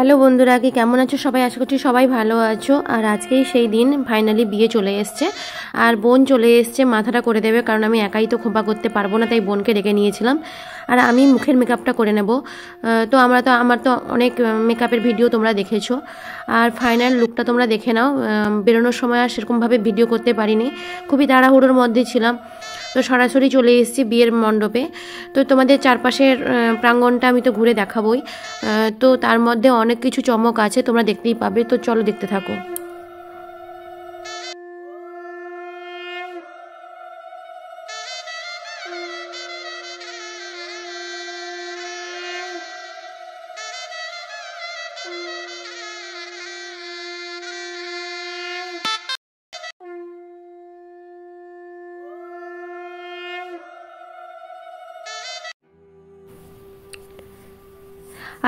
Hello বন্ধুরা, কি কেমন আছো সবাই? আশা করছি সবাই ভালো আছো। আর আজকেই সেই দিন, ফাইনালি বিয়ে চলে এসছে। আর বোন চলে এসছে, মাথাটা করে দেবে, কারণ আমি একাই তো খোঁপা করতে পারবো না, তাই বোনকে ডেকে নিয়েছিলাম। আর আমি মুখের মেকআপটা করে নেব। তো আমার তো অনেক মেকআপের ভিডিও তোমরা দেখেছো। আর ফাইনাল লুকটা তোমরা দেখে নাও। বেরোনোর সময় আর সেরকমভাবে ভিডিও করতে পারিনি, খুবই তাড়াহুড়োর মধ্যে ছিলাম। তো সরাসরি চলে এসেছি বিয়ের মণ্ডপে। তো তোমাদের চারপাশের প্রাঙ্গণটা আমি তো ঘুরে দেখাবই। তো তার মধ্যে অনেক কিছু চমক আছে, তোমরা দেখতেই পাবে। তো চলো দেখতে থাকো।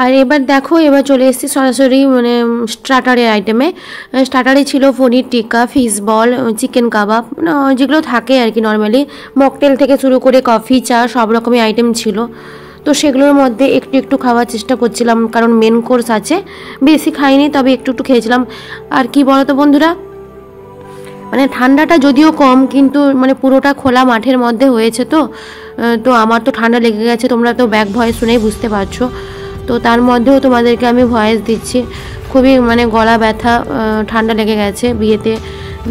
আর এবার দেখো, এবার চলে এসেছি সরাসরি স্টার্টারের আইটেমে। স্টার্টারে ছিল paneer tikka, fish ball, chicken কাবাব, যেগুলো থাকে আর কি নর্মালি। মকটেল থেকে শুরু করে কফি, চা, সব রকমের আইটেম ছিল। তো সেগুলোর মধ্যে একটু একটু খাওয়ার চেষ্টা করছিলাম, কারণ মেন কোর্স আছে। বেশি খাইনি, তবে একটু একটু খেয়েছিলাম। আর কি বলো তো বন্ধুরা, ঠান্ডাটা যদিও কম, কিন্তু পুরোটা খোলা মাঠের মধ্যে হয়েছে। তো আমার তো ঠান্ডা লেগে গেছে, তোমরা তো ব্যাক ভয়েস শুনেই বুঝতে পারছো। তো তার মধ্যেও তোমাদেরকে আমি ভয়েস দিচ্ছি। খুবই গলা ব্যথা, ঠান্ডা লেগে গেছে।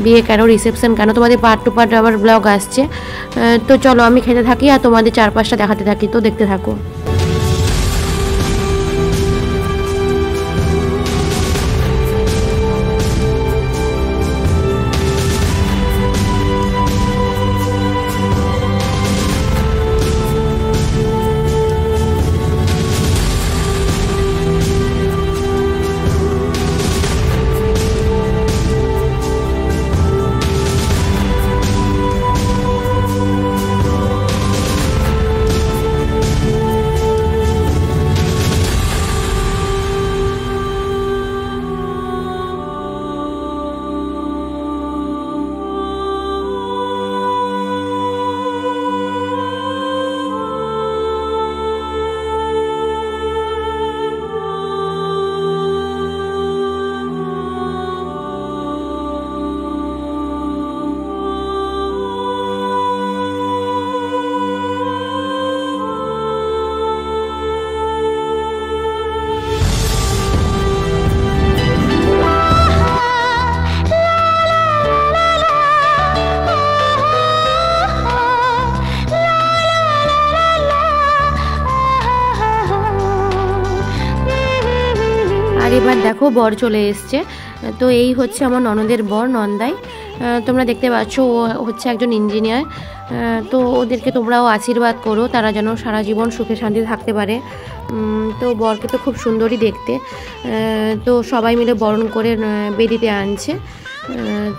বিয়ে কেন, রিসেপশন কেন, তোমাদের পার্ট টু পার্ট আবার ব্লগ আসছে। তো চলো আমি খেতে থাকি আর তোমাদের চারপাশটা দেখাতে থাকি। তো দেখতে থাকো। আর এবার দেখো, বর চলে এসছে। তো এই হচ্ছে আমার ননদের বর, নন্দাই। তোমরা দেখতে পাচ্ছ, ও হচ্ছে একজন ইঞ্জিনিয়ার। তো ওদেরকে তোমরাও আশীর্বাদ করো, তারা যেন সারা জীবন সুখে শান্তিতে থাকতে পারে। তো বরকে তো খুব সুন্দরই দেখতে। তো সবাই মিলে বরণ করে বেদিতে আনছে।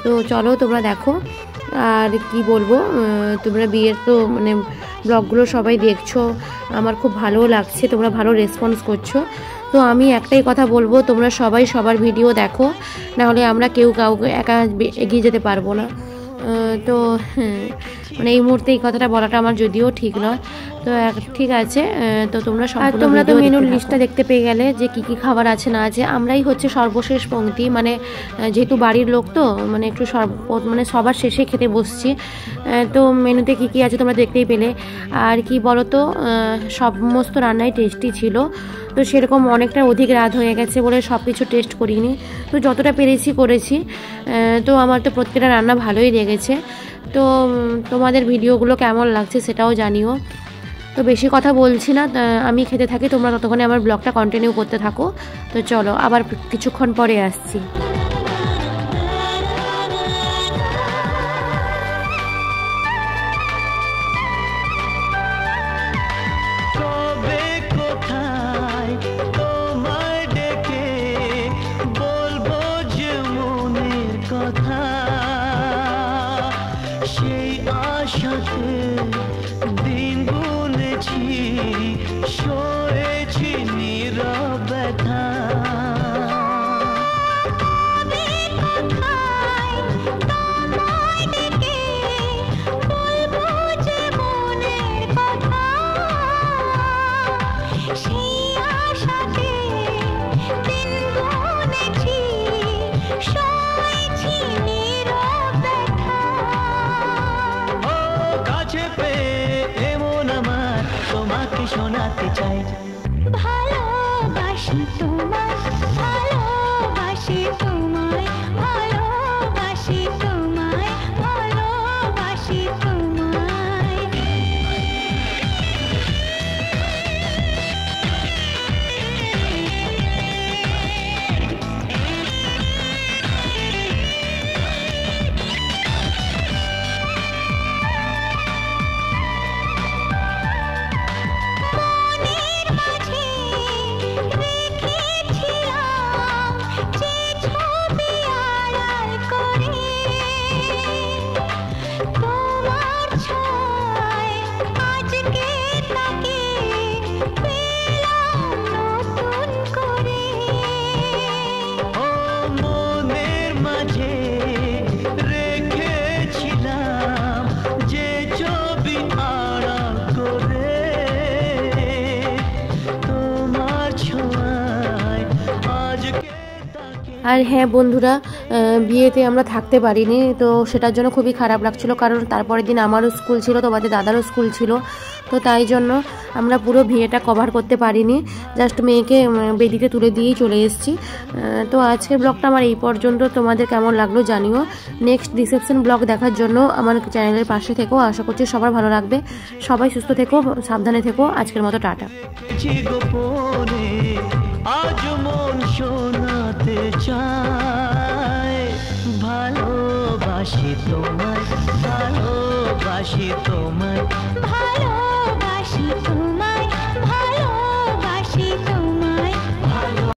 তো চলো তোমরা দেখো। আর কি বলবো, তোমরা বিয়ের তো ব্লগগুলো সবাই দেখছো, আমার খুব ভালোও লাগছে, তোমরা ভালো রেসপন্স করছো। তো আমি একটাই কথা বলবো, তোমরা সবাই সবার ভিডিও দেখো, নাহলে আমরা কেউ কাউকে একা এগিয়ে যেতে পারবো না। তো এই মুহূর্তে এই কথাটা বলাটা আমার যদিও ঠিক নয়। তো ঠিক আছে। তো তোমরা তো মেনুর লিস্টটা দেখতে পেয়ে গেলে, যে কি কি খাবার আছে না আছে। আমরাই হচ্ছে সর্বশেষ পংক্তি, যেহেতু বাড়ির লোক তো একটু সবার শেষে খেতে বসছি। তো মেনুতে কি কি আছে তোমরা দেখতেই পেলে। আর কি বলো তো, সমস্ত রান্নাই টেস্টি ছিল। তো সেরকম অনেকটা অধিক রাত হয়ে গেছে বলে সব কিছু টেস্ট করিনি। তো যতটা পেরেছি করেছি। তো আমার তো প্রত্যেকটা রান্না ভালোই লেগেছে। তো তোমাদের ভিডিওগুলো কেমন লাগছে সেটাও জানিও। তো বেশি কথা বলছি না, আমি খেতে থাকি, তোমরা ততক্ষণে আমার ব্লগটা কন্টিনিউ করতে থাকো। তো চলো, আবার কিছুক্ষণ পরে আসছি। দিন গুনেছি, সয়েছি নীরবতা। সেই আশাতে দিন তোমায় শোনাতে চাই। ভালোবাসি তোমায়, ভালোবাসি তোমায়, ভালোবাসি তোমায়, ভালোবাসি তোমায়। মনের মাঝে রেখেছিলাম যে ছবি আড়াল করে, তোমার ছোঁয়ায় আজকে তাকে পেলাম নতুন করে। ও মনের মাঝে রেখেছিলাম যে ছবি আড়াল করে, তোমার ছোঁয়ায় আজকে তাকে। আর হ্যাঁ বন্ধুরা, বিয়েতে আমরা থাকতে পারিনি, তো সেটার জন্য খুবই খারাপ লাগছিল, কারণ তারপরের দিন আমারও স্কুল ছিল, তোমাদের দাদারও স্কুল ছিল, তো তাই জন্য আমরা পুরো বিয়েটা কভার করতে পারিনি, জাস্ট মেয়েকে বেদিতে তুলে দিয়েই চলে এসেছি। তো আজকের ব্লগটা আমার এই পর্যন্ত, তোমাদের কেমন লাগলো জানিও। নেক্সট রিসেপশন ব্লগ দেখার জন্য আমার চ্যানেলের পাশে থেকো, আশা করছি সবার ভালো লাগবে। সবাই সুস্থ থেকো, সাবধানে থেকো, আজকের মতো টাটা। গোপনে আজ মন শোনাতে চায়, ভালোবাসি তোমায়, ভালোবাসি তোমায়। ভালো